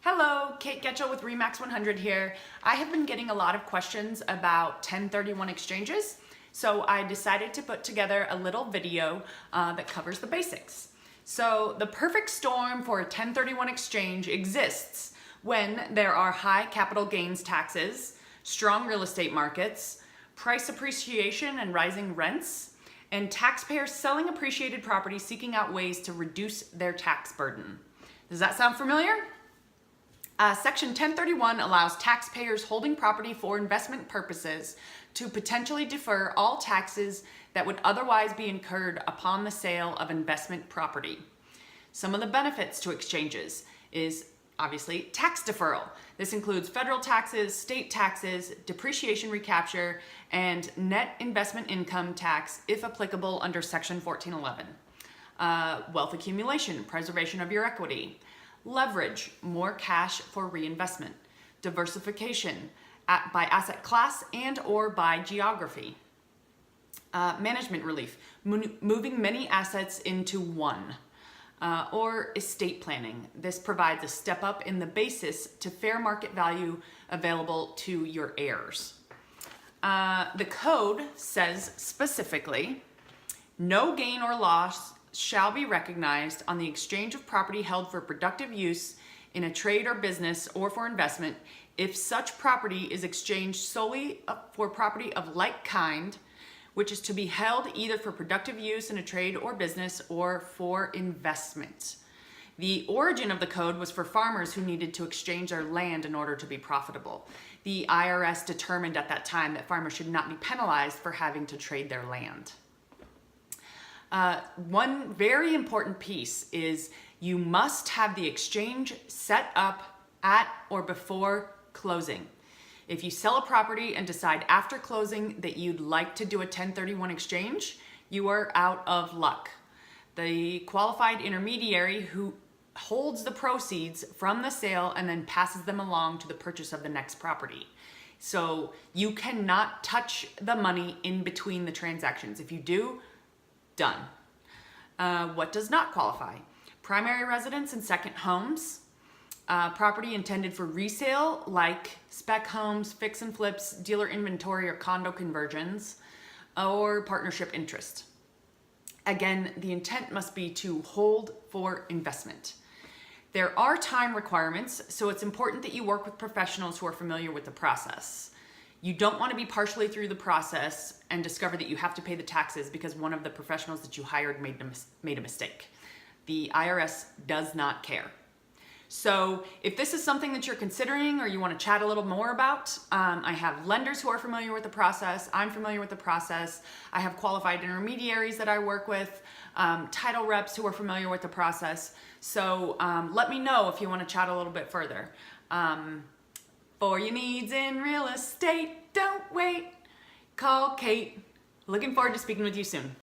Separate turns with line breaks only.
Hello, Kate Getchell with RE/MAX 100 here. I have been getting a lot of questions about 1031 exchanges, so I decided to put together a little video that covers the basics. So the perfect storm for a 1031 exchange exists when there are high capital gains taxes, strong real estate markets, price appreciation and rising rents, and taxpayers selling appreciated property seeking out ways to reduce their tax burden. Does that sound familiar? Section 1031 allows taxpayers holding property for investment purposes to potentially defer all taxes that would otherwise be incurred upon the sale of investment property. Some of the benefits to exchanges is obviously tax deferral. This includes federal taxes, state taxes, depreciation recapture, and net investment income tax if applicable under Section 1411. Wealth accumulation, preservation of your equity. Leverage, more cash for reinvestment. Diversification by asset class and or by geography. Management relief, moving many assets into one. Or estate planning. This provides a step up in the basis to fair market value available to your heirs. The code says specifically, no gain or loss shall be recognized on the exchange of property held for productive use in a trade or business or for investment if such property is exchanged solely for property of like kind, which is to be held either for productive use in a trade or business or for investment. The origin of the code was for farmers who needed to exchange their land in order to be profitable. The IRS determined at that time that farmers should not be penalized for having to trade their land. One very important piece is you must have the exchange set up at or before closing. If you sell a property and decide after closing that you'd like to do a 1031 exchange, you are out of luck. The qualified intermediary who holds the proceeds from the sale and then passes them along to the purchase of the next property. So you cannot touch the money in between the transactions. If you do, done. What does not qualify? Primary residence and second homes, property intended for resale like spec homes, fix and flips, dealer inventory or condo conversions, or partnership interest. Again, the intent must be to hold for investment. There are time requirements, so it's important that you work with professionals who are familiar with the process. You don't want to be partially through the process and discover that you have to pay the taxes because one of the professionals that you hired made a mistake. The IRS does not care. So if this is something that you're considering or you want to chat a little more about, I have lenders who are familiar with the process. I'm familiar with the process. I have qualified intermediaries that I work with, title reps who are familiar with the process. So let me know if you want to chat a little bit further. For your needs in real estate, don't wait. Call Kate. Looking forward to speaking with you soon.